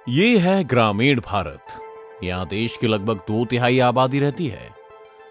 ये है ग्रामीण भारत। यहाँ देश की लगभग 2/3 आबादी रहती है।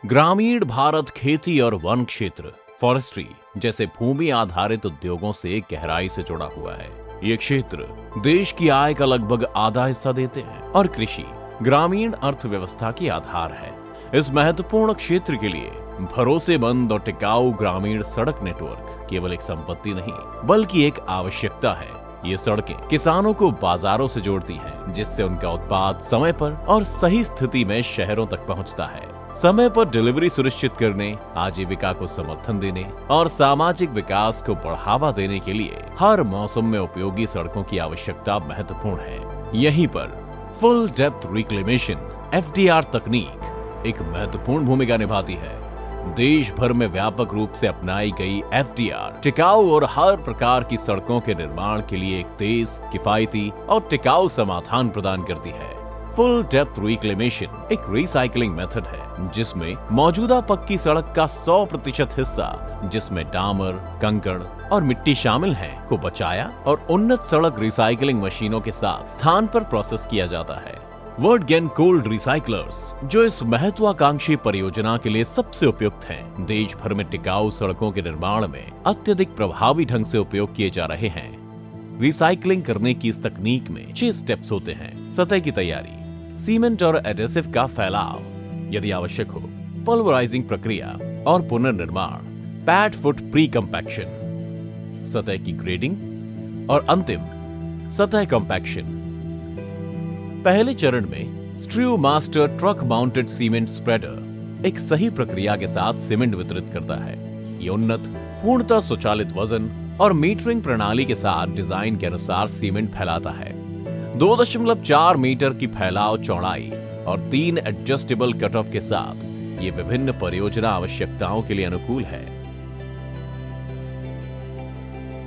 ग्रामीण भारत खेती और वन क्षेत्र, फॉरेस्ट्री जैसे भूमि आधारित उद्योगों से गहराई से जुड़ा हुआ है। ये क्षेत्र देश की आय का लगभग आधा हिस्सा देते हैं और कृषि ग्रामीण अर्थव्यवस्था की आधार है। इस महत्वपूर्ण क्षेत्र के लिए भरोसेमंद और टिकाऊ ग्रामीण सड़क नेटवर्क केवल एक संपत्ति नहीं, बल्कि एक आवश्यकता है। ये सड़कें किसानों को बाजारों से जोड़ती हैं, जिससे उनका उत्पाद समय पर और सही स्थिति में शहरों तक पहुंचता है। समय पर डिलीवरी सुनिश्चित करने, आजीविका को समर्थन देने और सामाजिक विकास को बढ़ावा देने के लिए हर मौसम में उपयोगी सड़कों की आवश्यकता महत्वपूर्ण है। यहीं पर फुल डेप्थ रिक्लेमेशन (FDR) तकनीक एक महत्वपूर्ण भूमिका निभाती है। देश भर में व्यापक रूप से अपनाई गई FDR टिकाऊ और हर प्रकार की सड़कों के निर्माण के लिए एक तेज, किफायती और टिकाऊ समाधान प्रदान करती है। फुल डेप्थ रिक्लेमेशन एक रिसाइकलिंग मेथड है जिसमें मौजूदा पक्की सड़क का 100% हिस्सा, जिसमें डामर, कंकड़ और मिट्टी शामिल है, को बचाया और उन्नत सड़क रिसाइकलिंग मशीनों के साथ स्थान पर प्रोसेस किया जाता है। वर्डगेन कोल्ड रिसाइकलर्स, जो इस महत्वाकांक्षी परियोजना के लिए सबसे उपयुक्त हैं, देश भर में टिकाऊ सड़कों के निर्माण में अत्यधिक प्रभावी ढंग से उपयोग किए जा रहे हैं। रिसाइकलिंग करने की इस तकनीक में 6 स्टेप्स होते हैं। सतह की तैयारी, सीमेंट और एडेसिव का फैलाव, यदि आवश्यक हो पल्वराइजिंग प्रक्रिया और पुनर्निर्माण, पैड फुट प्री कंपैक्शन, सतह की ग्रेडिंग और अंतिम सतह कंपैक्शन। पहले चरण में Streumaster truck mounted cement spreader एक सही प्रक्रिया के साथ सीमेंट वितरित करता है। ये उन्नत, पूर्णतः स्वचालित वजन और मीटरिंग प्रणाली के साथ डिजाइन के अनुसार सीमेंट फैलाता है। 2.4 मीटर की फैलाव चौड़ाई और 3 एडजस्टेबल कट ऑफ के साथ ये विभिन्न परियोजना आवश्यकताओं के लिए अनुकूल है।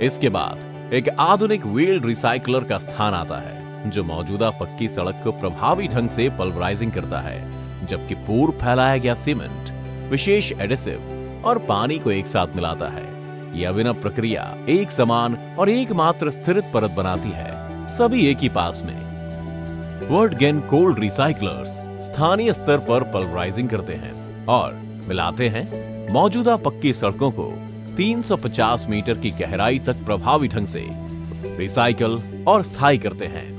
इसके बाद एक आधुनिक व्हील्ड रिसाइकलर का स्थान आता है, जो मौजूदा पक्की सड़क को प्रभावी ढंग से पल्वराइजिंग करता है, जबकि पूर्व फैलाया गया सीमेंट, विशेष एडेसिव और पानी को एक साथ मिलाता है। यह अभिनव प्रक्रिया एक समान और एकमात्र स्थिरित परत बनाती है, सभी एक ही पास में। वर्डगेन कोल्ड रिसाइकलर्स स्थानीय स्तर पर पल्वराइजिंग करते हैं और मिलाते हैं मौजूदा पक्की सड़कों को 350 मीटर की गहराई तक प्रभावी ढंग से रिसाइकल और स्थायी करते हैं।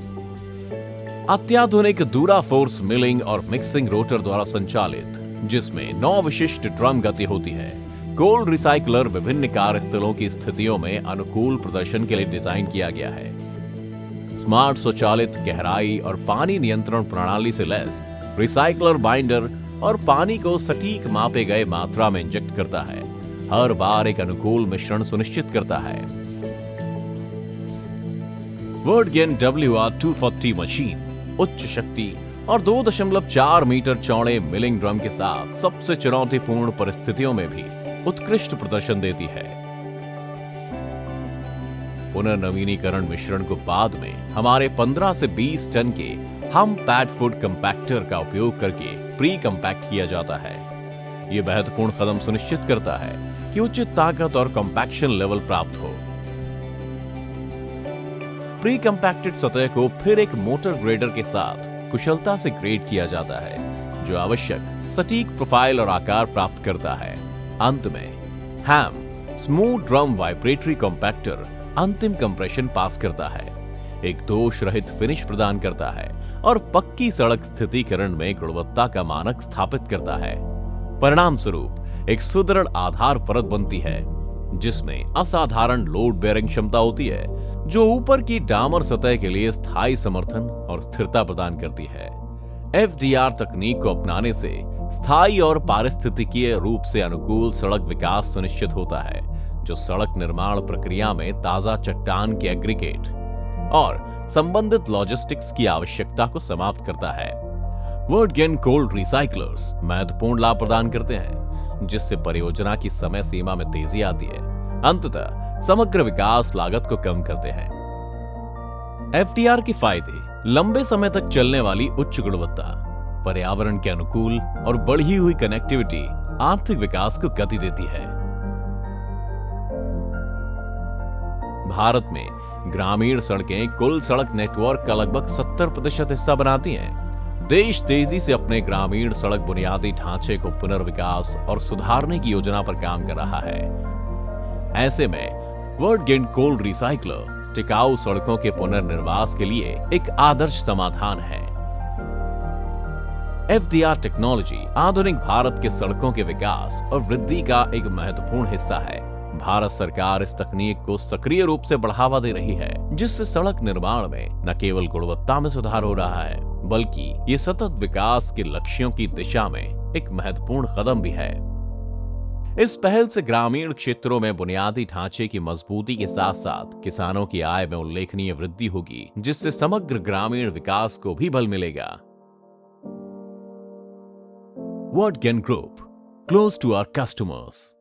अत्याधुनिक दूरा फोर्स मिलिंग और मिक्सिंग रोटर द्वारा संचालित, जिसमें 9 विशिष्ट ड्रम गति होती है, कोल्ड रिसाइकलर विभिन्न कार्यस्थलों की स्थितियों में अनुकूल प्रदर्शन के लिए डिजाइन किया गया है। स्मार्ट स्वचालित गहराई और पानी नियंत्रण प्रणाली से लैस रिसाइकलर बाइंडर और पानी को सटीक मापे गए मात्रा में इंजेक्ट करता है, हर बार एक अनुकूल मिश्रण सुनिश्चित करता है। वर्डगेन WR240 मशीन उच्च शक्ति और 2.4 मीटर चौड़े मिलिंग ड्रम के साथ सबसे चुनौतीपूर्ण परिस्थितियों में भी उत्कृष्ट प्रदर्शन देती है। पुनर्नवीनीकरण मिश्रण को बाद में हमारे 15 से 20 टन के हम पैड फुट कंपैक्टर का उपयोग करके प्री कंपैक्ट किया जाता है। यह महत्वपूर्ण कदम सुनिश्चित करता है कि उचित ताकत और कंपैक्शन लेवल प्राप्त हो। प्री कंपैक्टेड सतह को फिर एक मोटर ग्रेडर के साथ कुशलता से ग्रेड किया जाता है, जो आवश्यक सटीक प्रोफाइल और आकार प्राप्त करता है। अंत में हैम स्मूथ ड्रम वाइब्रेटरी कंपैक्टर अंतिम कंप्रेशन पास करता है, एक दोष रहित फिनिश प्रदान करता है और पक्की सड़क स्थितिकरण में गुणवत्ता का मानक स्थापित करता है। परिणाम स्वरूप एक सुदृढ़ आधार परत बनती है, जिसमें असाधारण लोड बेयरिंग क्षमता होती है, जो ऊपर की डामर सतह के लिए स्थायी समर्थन और स्थिरता प्रदान करती है। FDR तकनीक को अपनाने से स्थायी और पारिस्थितिकीय रूप से अनुकूल सड़क विकास सुनिश्चित होता है, जो सड़क निर्माण प्रक्रिया में ताजा चट्टान के एग्रीगेट और संबंधित लॉजिस्टिक्स की आवश्यकता को समाप्त करता है। वर्डगेन कोल्ड रिसाइकलर्स महत्वपूर्ण लाभ प्रदान करते हैं, जिससे परियोजना की समय सीमा में तेजी आती है, अंततः समग्र विकास लागत को कम करते हैं। FDR के फायदे लंबे समय तक चलने वाली उच्च गुणवत्ता, पर्यावरण के अनुकूल और बढ़ी हुई कनेक्टिविटी आर्थिक विकास को गति देती है। भारत में ग्रामीण सड़कें कुल सड़क नेटवर्क का लगभग 70% हिस्सा बनाती हैं। देश तेजी से अपने ग्रामीण सड़क बुनियादी ढांचे को पुनर्विकास और सुधारने की योजना पर काम कर रहा है। ऐसे में वर्डगेंड कोल्ड रिसाइक्लर टिकाऊ सड़कों के पुनर्निर्माण के लिए एक आदर्श समाधान है। FDR टेक्नोलॉजी आधुनिक भारत के सड़कों के विकास और वृद्धि का एक महत्वपूर्ण हिस्सा है। भारत सरकार इस तकनीक को सक्रिय रूप से बढ़ावा दे रही है, जिससे सड़क निर्माण में न केवल गुणवत्ता में सुधार हो रहा है, बल्कि ये सतत विकास के लक्ष्यों की दिशा में एक महत्वपूर्ण कदम भी है। इस पहल से ग्रामीण क्षेत्रों में बुनियादी ढांचे की मजबूती के साथ साथ किसानों की आय में उल्लेखनीय वृद्धि होगी, जिससे समग्र ग्रामीण विकास को भी बल मिलेगा। Wortgen Group, close to our customers.